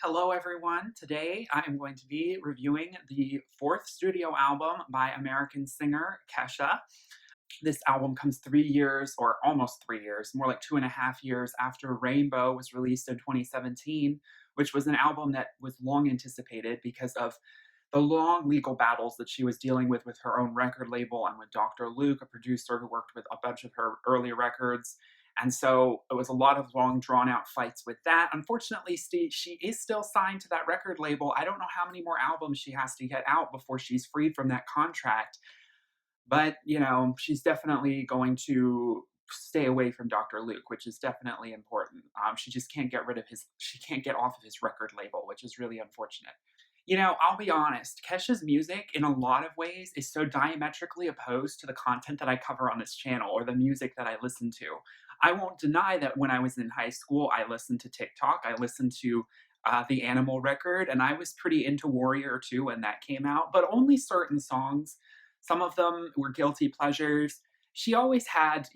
Hello, everyone. Today I am going to be reviewing the fourth studio album by American singer Kesha. This album comes 3 years, or almost 3 years, more like 2.5 years after Rainbow was released in 2017, which was an album that was long anticipated because of the long legal battles that she was dealing with her own record label and with Dr. Luke, a producer who worked with a bunch of her early records. And so it was a lot of long, drawn out fights with that. Unfortunately, she is still signed to that record label. I don't know how many more albums she has to get out before she's freed from that contract. But, she's definitely going to stay away from Dr. Luke, which is definitely important. She just can't get rid of she can't get off of his record label, which is really unfortunate. I'll be honest, Kesha's music in a lot of ways is so diametrically opposed to the content that I cover on this channel or the music that I listen to. I won't deny that when I was in high school, I listened to TikTok, I listened to the Animal record, and I was pretty into Warrior too when that came out, but only certain songs. Some of them were guilty pleasures. She always had,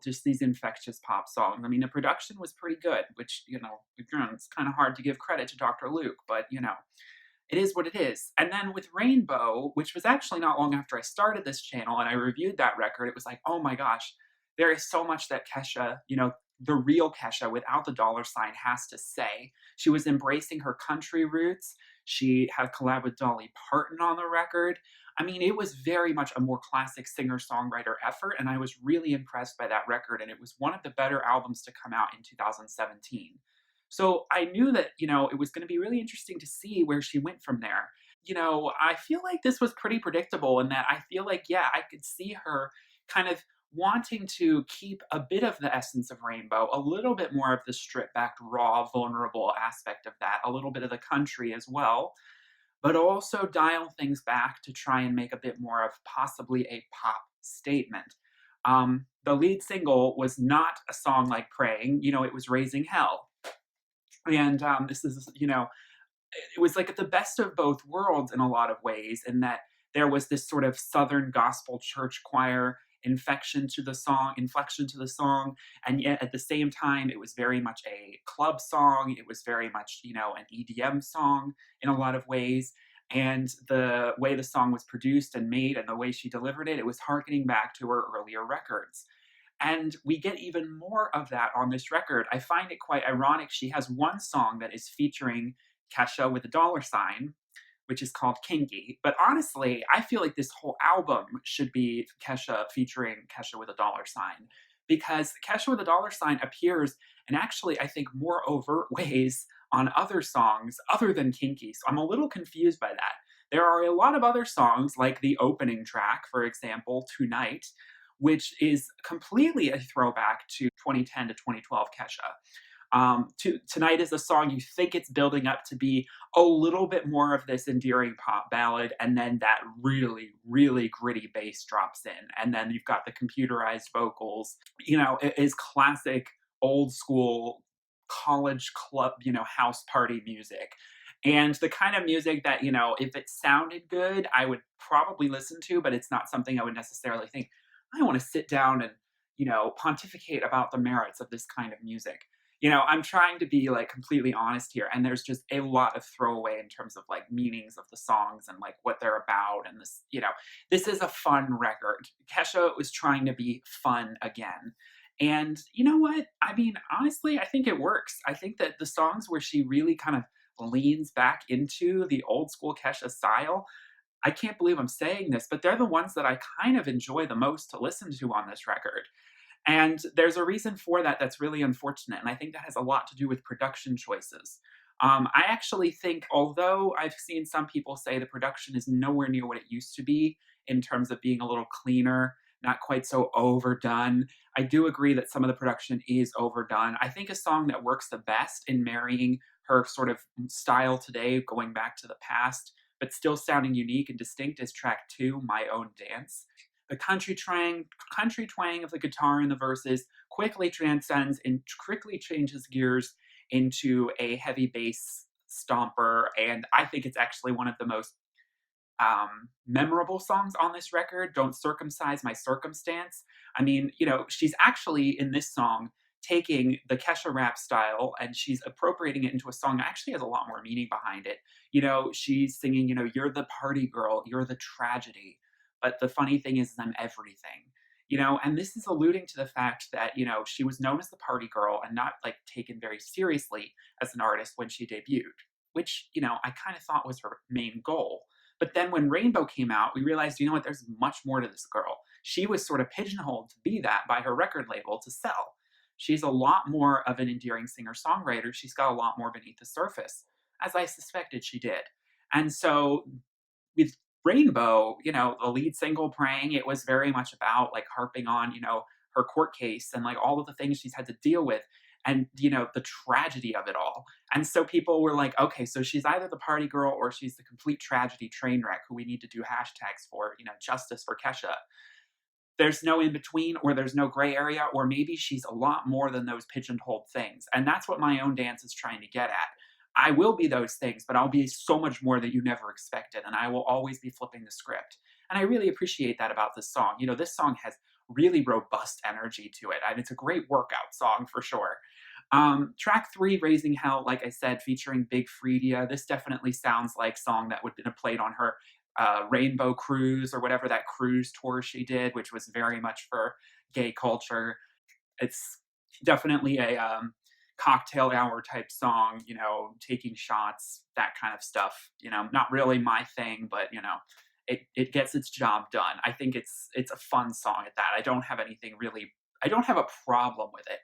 just these infectious pop songs. I mean, the production was pretty good, which, again, it's kind of hard to give credit to Dr. Luke, but, it is what it is. And then with Rainbow, which was actually not long after I started this channel and I reviewed that record, it was like, oh my gosh, there is so much that Kesha, the real Kesha without the dollar sign has to say. She was embracing her country roots. She had collabed with Dolly Parton on the record. I mean, it was very much a more classic singer-songwriter effort, and I was really impressed by that record, and it was one of the better albums to come out in 2017. So I knew that, it was going to be really interesting to see where she went from there. I feel like this was pretty predictable in that I feel like, yeah, I could see her kind of wanting to keep a bit of the essence of Rainbow, a little bit more of the stripped back, raw, vulnerable aspect of that, a little bit of the country as well, but also dial things back to try and make a bit more of possibly a pop statement. The lead single was not a song like Praying, it was Raising Hell. And this is, it was like the best of both worlds in a lot of ways, in that there was this sort of Southern gospel church choir inflection to the song, and yet at the same time, it was very much a club song. It was very much, an EDM song in a lot of ways. And the way the song was produced and made and the way she delivered it, it was harkening back to her earlier records. And we get even more of that on this record. I find it quite ironic. She has one song that is featuring Kesha with a dollar sign, which is called Kinky. But honestly, I feel like this whole album should be Kesha featuring Kesha with a dollar sign, because Kesha with a dollar sign appears in actually, I think, more overt ways on other songs other than Kinky. So I'm a little confused by that. There are a lot of other songs, like the opening track, for example, Tonight, which is completely a throwback to 2010 to 2012 Kesha. Tonight is a song you think it's building up to be a little bit more of this endearing pop ballad, and then that really, really gritty bass drops in, and then you've got the computerized vocals. It is classic old school college club, house party music. And the kind of music that, if it sounded good, I would probably listen to, but it's not something I would necessarily think, I want to sit down and, pontificate about the merits of this kind of music. I'm trying to be like completely honest here, and there's just a lot of throwaway in terms of like meanings of the songs and like what they're about. And this is a fun record. Kesha was trying to be fun again. And you know what? I mean, honestly, I think it works. I think that the songs where she really kind of leans back into the old school Kesha style, I can't believe I'm saying this, but they're the ones that I kind of enjoy the most to listen to on this record. And there's a reason for that that's really unfortunate, and I think that has a lot to do with production choices. I actually think, although I've seen some people say the production is nowhere near what it used to be in terms of being a little cleaner, not quite so overdone, I do agree that some of the production is overdone. I think a song that works the best in marrying her sort of style today, going back to the past, but still sounding unique and distinct, is track 2, My Own Dance. The country twang of the guitar in the verses quickly changes gears into a heavy bass stomper, and I think it's actually one of the most memorable songs on this record. Don't Circumcise My Circumstance. I mean, she's actually in this song taking the Kesha rap style and she's appropriating it into a song that actually has a lot more meaning behind it. She's singing, you're the party girl, you're the tragedy. But the funny thing is, I'm everything. And this is alluding to the fact that, she was known as the party girl and not like taken very seriously as an artist when she debuted, which, I kind of thought was her main goal. But then when Rainbow came out, we realized, you know what, there's much more to this girl. She was sort of pigeonholed to be that by her record label to sell. She's a lot more of an endearing singer songwriter. She's got a lot more beneath the surface, as I suspected she did. And so with Rainbow, the lead single Praying, it was very much about like harping on, her court case and like all of the things she's had to deal with and, the tragedy of it all. And so people were like, okay, so she's either the party girl or she's the complete tragedy train wreck who we need to do hashtags for, justice for Kesha. There's no in between, or there's no gray area, or maybe she's a lot more than those pigeonholed things. And that's what my own dance is trying to get at. I will be those things, but I'll be so much more that you never expected. And I will always be flipping the script. And I really appreciate that about this song. This song has really robust energy to it. And it's a great workout song for sure. Track 3, Raising Hell, like I said, featuring Big Freedia. This definitely sounds like song that would have played on her Rainbow Cruise or whatever that cruise tour she did, which was very much for gay culture. It's definitely a cocktail hour type song, taking shots, that kind of stuff. Not really my thing, but it gets its job done. I think it's a fun song at that. I don't have a problem with it.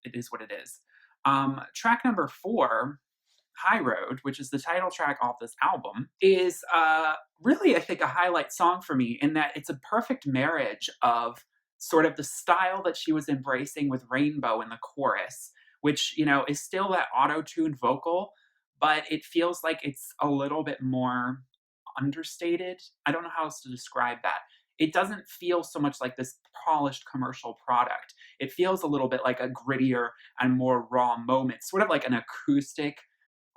It is what it is. Track number 4, High Road, which is the title track off this album, is really, I think, a highlight song for me in that it's a perfect marriage of sort of the style that she was embracing with Rainbow in the chorus, which, is still that auto-tuned vocal, but it feels like it's a little bit more understated. I don't know how else to describe that. It doesn't feel so much like this polished commercial product. It feels a little bit like a grittier and more raw moment, sort of like an acoustic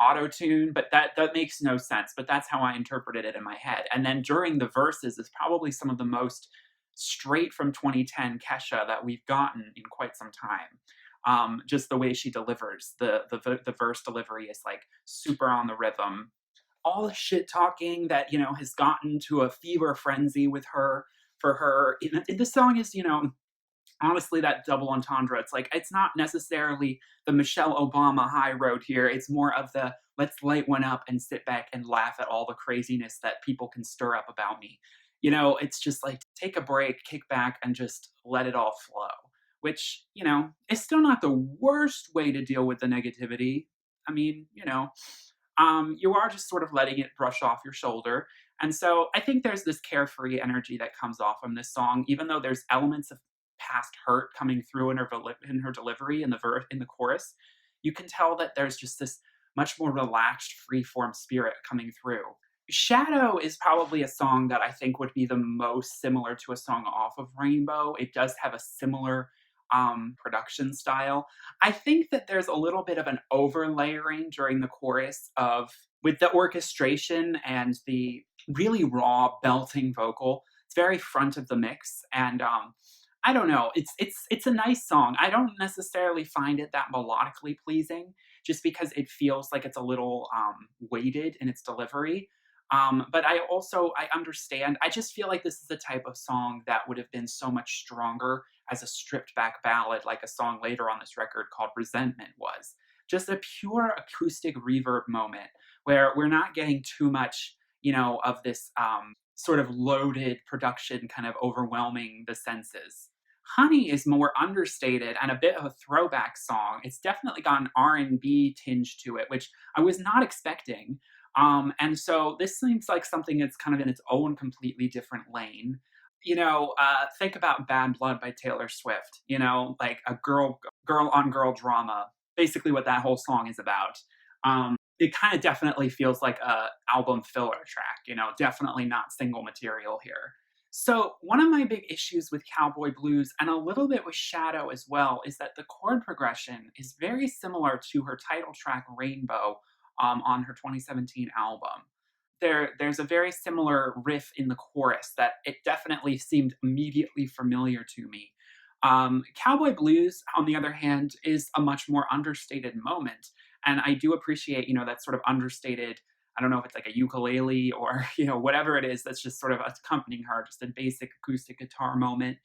auto tune, but that makes no sense. But that's how I interpreted it in my head. And then during the verses is probably some of the most straight from 2010 Kesha that we've gotten in quite some time. Just the way she delivers the verse delivery is like super on the rhythm. All the shit talking that has gotten to a fever frenzy with her for her. This song is honestly that double entendre. It's like it's not necessarily the Michelle Obama high road here. It's more of the let's light one up and sit back and laugh at all the craziness that people can stir up about me. It's just like take a break, kick back, and just let it all flow. Which is still not the worst way to deal with the negativity. I mean, you are just sort of letting it brush off your shoulder. And so I think there's this carefree energy that comes off from this song, even though there's elements of past hurt coming through in her delivery in the chorus. You can tell that there's just this much more relaxed, free-form spirit coming through. Shadow is probably a song that I think would be the most similar to a song off of Rainbow. It does have a similar production style. I think that there's a little bit of an overlayering during the chorus with the orchestration and the really raw belting vocal. It's very front of the mix, and I don't know. It's a nice song. I don't necessarily find it that melodically pleasing, just because it feels like it's a little weighted in its delivery. But I understand. I just feel like this is the type of song that would have been so much stronger as a stripped back ballad, like a song later on this record called Resentment was. Just a pure acoustic reverb moment where we're not getting too much, of this sort of loaded production kind of overwhelming the senses. Honey is more understated and a bit of a throwback song. It's definitely got an R&B tinge to it, which I was not expecting. And so this seems like something that's kind of in its own completely different lane. Think about Bad Blood by Taylor Swift, like a girl on girl drama, basically what that whole song is about. It kind of definitely feels like a album filler track, definitely not single material here. So one of my big issues with Cowboy Blues and a little bit with Shadow as well is that the chord progression is very similar to her title track Rainbow on her 2017 album. There's a very similar riff in the chorus that it definitely seemed immediately familiar to me. Cowboy Blues, on the other hand, is a much more understated moment. And I do appreciate, that sort of understated, I don't know if it's like a ukulele or, whatever it is that's just sort of accompanying her, just a basic acoustic guitar moment.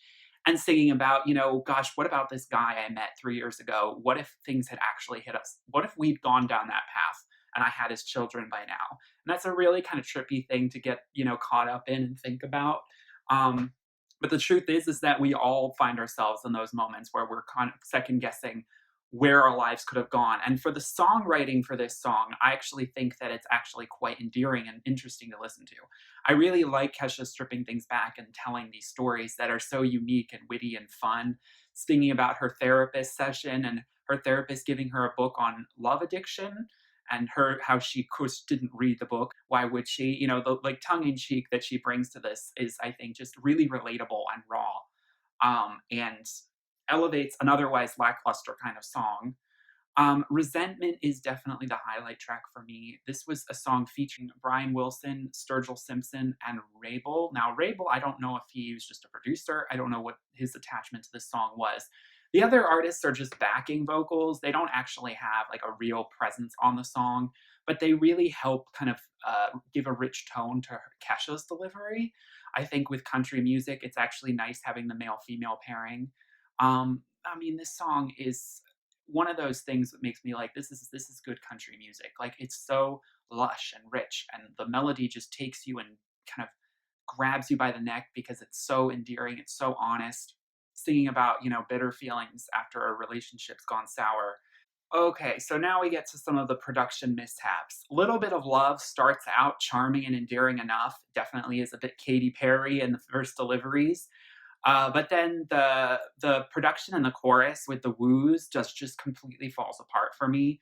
And singing about, gosh, what about this guy I met 3 years ago? What if things had actually hit us? What if we'd gone down that path and I had his children by now? And that's a really kind of trippy thing to get, caught up in and think about. Um, but the truth is that we all find ourselves in those moments where we're kind of second guessing where our lives could have gone. And for the songwriting for this song, I actually think that it's actually quite endearing and interesting to listen to. I really like Kesha stripping things back and telling these stories that are so unique and witty and fun, singing about her therapist session and her therapist giving her a book on love addiction and her how she of course didn't read the book. Why would she? The like tongue in cheek that she brings to this is, I think, just really relatable and raw, and elevates an otherwise lackluster kind of song. Resentment is definitely the highlight track for me. This was a song featuring Brian Wilson, Sturgill Simpson, and Rabel. Now, Rabel, I don't know if he was just a producer. I don't know what his attachment to this song was. The other artists are just backing vocals. They don't actually have like a real presence on the song, but they really help kind of give a rich tone to Kesha's delivery. I think with country music, it's actually nice having the male female pairing. I mean, this song is one of those things that makes me like this is good country music. Like it's so lush and rich, and the melody just takes you and kind of grabs you by the neck because it's so endearing. It's so honest, singing about bitter feelings after a relationship's gone sour. Okay, so now we get to some of the production mishaps. Little Bit of Love starts out charming and endearing enough. Definitely is a bit Katy Perry in the first deliveries. But then the production and the chorus with the woos just completely falls apart for me.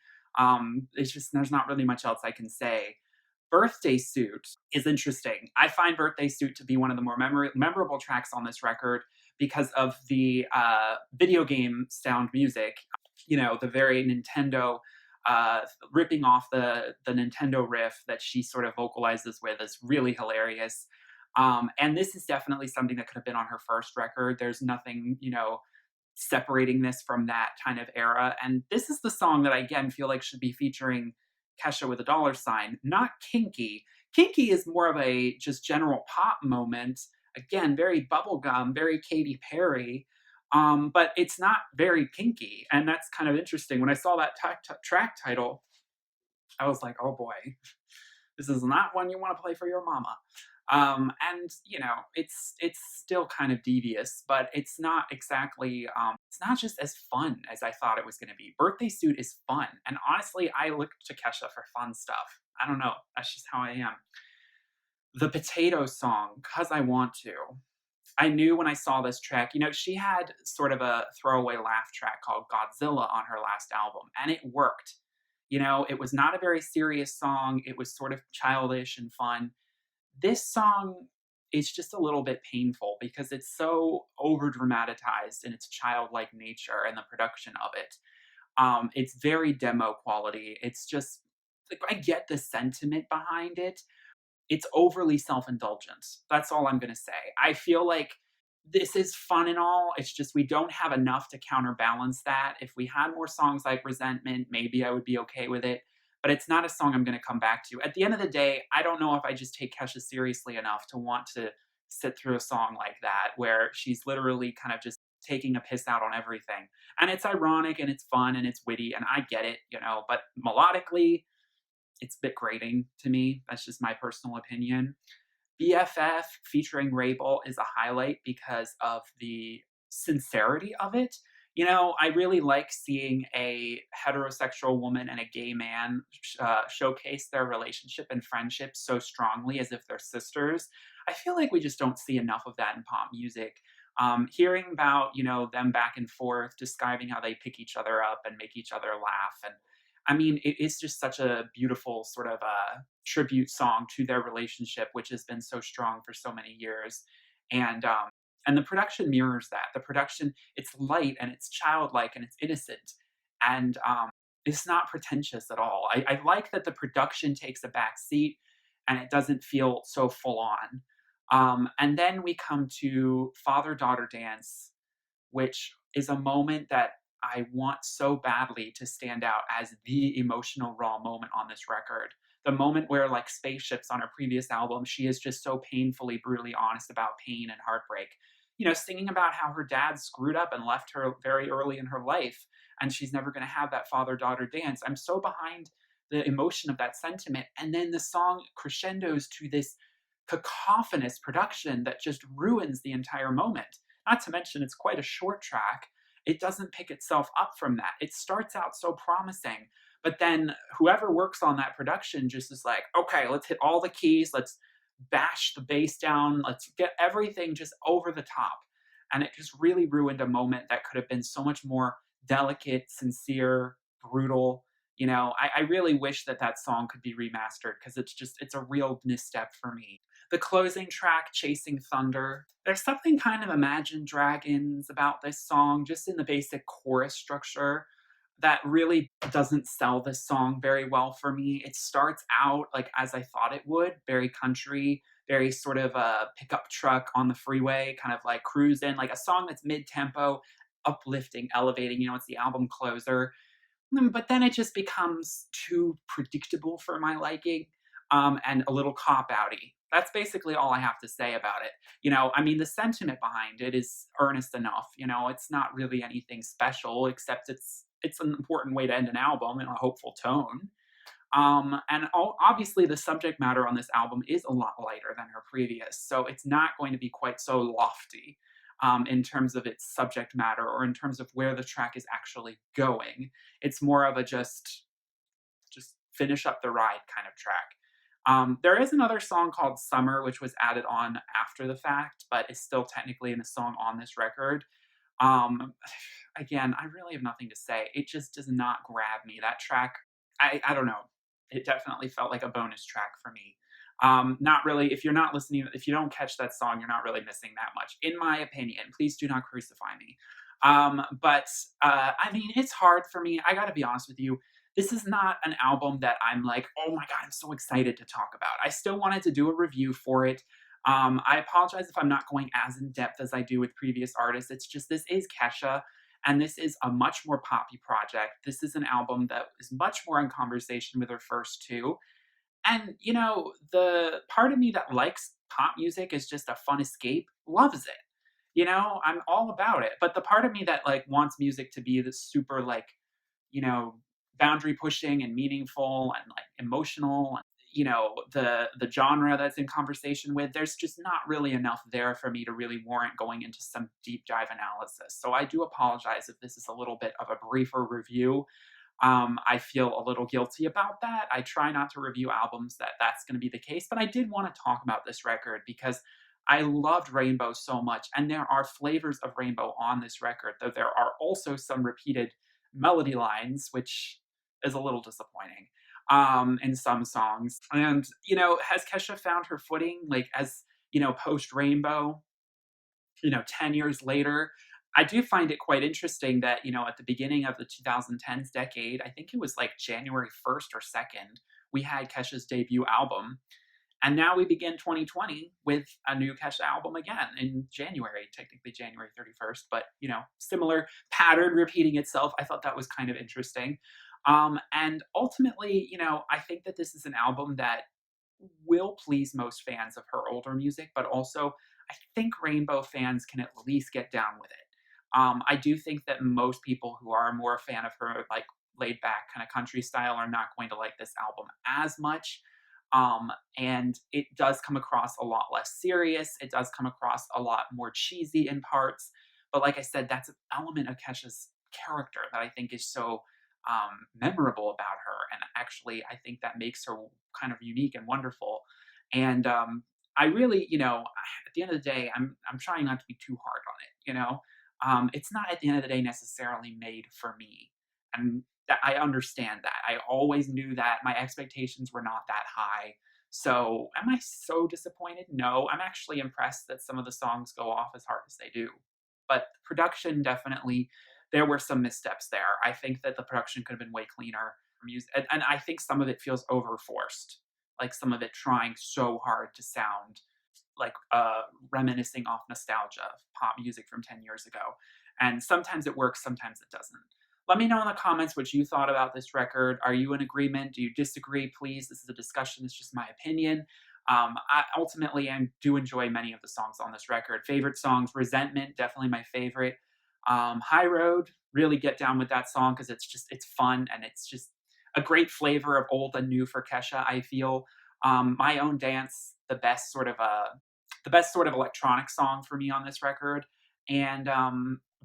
It's just there's not really much else I can say. Birthday Suit is interesting. I find Birthday Suit to be one of the more memorable tracks on this record because of the video game sound music. The very Nintendo uh, ripping off the Nintendo riff that she sort of vocalizes with is really hilarious. And this is definitely something that could have been on her first record. There's nothing, separating this from that kind of era. And this is the song that I again feel like should be featuring Kesha with a dollar sign, not Kinky. Kinky is more of a just general pop moment. Again, very bubblegum, very Katy Perry. But it's not very kinky. And that's kind of interesting. When I saw that track title, I was like, oh boy, this is not one you want to play for your mama. And it's still kind of devious, but it's not exactly it's not just as fun as I thought it was going to be. Birthday Suit is fun, and honestly, I look to Kesha for fun stuff. I don't know, that's just how I am. The Potato Song, Cause I Want to. I knew when I saw this track, she had sort of a throwaway laugh track called Godzilla on her last album, and it worked. It was not a very serious song. It was sort of childish and fun. This song is just a little bit painful because it's so over dramatized in its childlike nature and the production of it. It's very demo quality. It's just like I get the sentiment behind it. It's overly self-indulgent. That's all I'm gonna say. I feel like this is fun and all. It's just we don't have enough to counterbalance that. If we had more songs like Resentment, maybe I would be okay with it. But it's not a song I'm gonna come back to. At the end of the day, I don't know if I just take Kesha seriously enough to want to sit through a song like that, where she's literally kind of just taking a piss out on everything. And it's ironic and it's fun and it's witty, and I get it, but melodically, it's a bit grating to me. That's just my personal opinion. BFF featuring Rabel is a highlight because of the sincerity of it. I really like seeing a heterosexual woman and a gay man showcase their relationship and friendship so strongly as if they're sisters. I feel like we just don't see enough of that in pop music. Hearing about them back and forth, describing how they pick each other up and make each other laugh, and I mean, it's just such a beautiful sort of tribute song to their relationship, which has been so strong for so many years. And the production mirrors that. The production, it's light and it's childlike and it's innocent, and it's not pretentious at all. I like that the production takes a back seat and it doesn't feel so full on. And then we come to Father Daughter Dance. which is a moment that I want so badly to stand out as the emotional raw moment on this record. The moment where, like Spaceships on her previous album, she is just so painfully, brutally honest about pain and heartbreak. Singing about how her dad screwed up and left her very early in her life, and she's never going to have that father daughter dance. I'm so behind the emotion of that sentiment. And then the song crescendos to this cacophonous production that just ruins the entire moment. Not to mention, it's quite a short track. It doesn't pick itself up from that. It starts out so promising, but then whoever works on that production just is like, okay, let's hit all the keys, let's bash the bass down, let's get everything just over the top. And it just really ruined a moment that could have been so much more delicate, sincere, brutal. I really wish that that song could be remastered because it's a real misstep for me. The closing track, Chasing Thunder, there's something kind of Imagine Dragons about this song, just in the basic chorus structure, that really doesn't sell this song very well for me. It starts out like as I thought it would, very country, very sort of a pickup truck on the freeway, kind of like cruising, like a song that's mid tempo, uplifting, elevating. It's the album closer. But then it just becomes too predictable for my liking, and a little cop outy. That's basically all I have to say about it. I mean, the sentiment behind it is earnest enough. It's not really anything special, except it's an important way to end an album in a hopeful tone. And obviously, the subject matter on this album is a lot lighter than her previous, so it's not going to be quite so lofty in terms of its subject matter or in terms of where the track is actually going. It's more of a just finish up the ride kind of track. There is another song called Summer, which was added on after the fact, but is still technically in the song on this record. Um, Again, I really have nothing to say. It just does not grab me. That track, I don't know. It definitely felt like a bonus track for me. Not really. If you're not listening, if you don't catch that song, you're not really missing that much, in my opinion. Please do not crucify me. But I mean, it's hard for me. I got to be honest with you. This is not an album that I'm like, oh my God, I'm so excited to talk about. I still wanted to do a review for it. I apologize if I'm not going as in depth as I do with previous artists. It's just this is Kesha, and this is a much more poppy project. This is an album that is much more in conversation with her first two. And, the part of me that likes pop music is just a fun escape loves it. I'm all about it. But the part of me that like wants music to be this super like, you know, boundary pushing and meaningful and like emotional, and the genre that's in conversation with, there's just not really enough there for me to really warrant going into some deep dive analysis. So I do apologize if this is a little bit of a briefer review. I feel a little guilty about that. I try not to review albums that's going to be the case, but I did want to talk about this record because I loved Rainbow so much, and there are flavors of Rainbow on this record, though there are also some repeated melody lines, which is a little disappointing in some songs. And has Kesha found her footing, like as post Rainbow? 10 years later, I do find it quite interesting that, at the beginning of the 2010s decade, I think it was like January 1st or 2nd, we had Kesha's debut album. And now we begin 2020 with a new Kesha album again in January, technically January 31st, but, similar pattern repeating itself. I thought that was kind of interesting. And ultimately, I think that this is an album that will please most fans of her older music, but also I think Rainbow fans can at least get down with it. I do think that most people who are more a fan of her, like laid back kind of country style, are not going to like this album as much. And it does come across a lot less serious. It does come across a lot more cheesy in parts. But like I said, that's an element of Kesha's character that I think is so memorable about her. And actually, I think that makes her kind of unique and wonderful. And I really, at the end of the day, I'm trying not to be too hard on it. It's not at the end of the day necessarily made for me, and that I understand that. I always knew that my expectations were not that high. So, am I so disappointed? No, I'm actually impressed that some of the songs go off as hard as they do. But production definitely, there were some missteps there. I think that the production could have been way cleaner. Music, and I think some of it feels overforced, like some of it trying so hard to sound like reminiscing off nostalgia of pop music from 10 years ago. And sometimes it works, sometimes it doesn't. Let me know in the comments what you thought about this record. Are you in agreement? Do you disagree? Please, this is a discussion. It's just my opinion. I do enjoy many of the songs on this record. Favorite songs, Resentment, definitely my favorite. High Road, really get down with that song because it's fun and it's just a great flavor of old and new for Kesha, I feel. My Own Dance, the best sort of electronic song for me on this record. And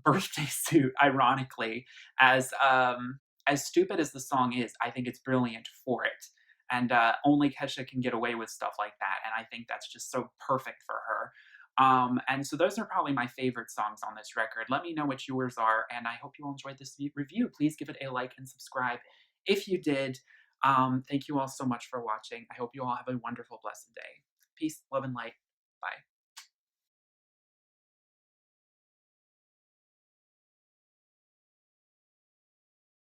Birthday Suit, ironically, as stupid as the song is, I think it's brilliant for it. And only Kesha can get away with stuff like that. And I think that's just so perfect for her. And so those are probably my favorite songs on this record. Let me know what yours are, and I hope you all enjoyed this review. Please give it a like and subscribe if you did. Thank you all so much for watching. I hope you all have a wonderful, blessed day. Peace, love, and light. Bye.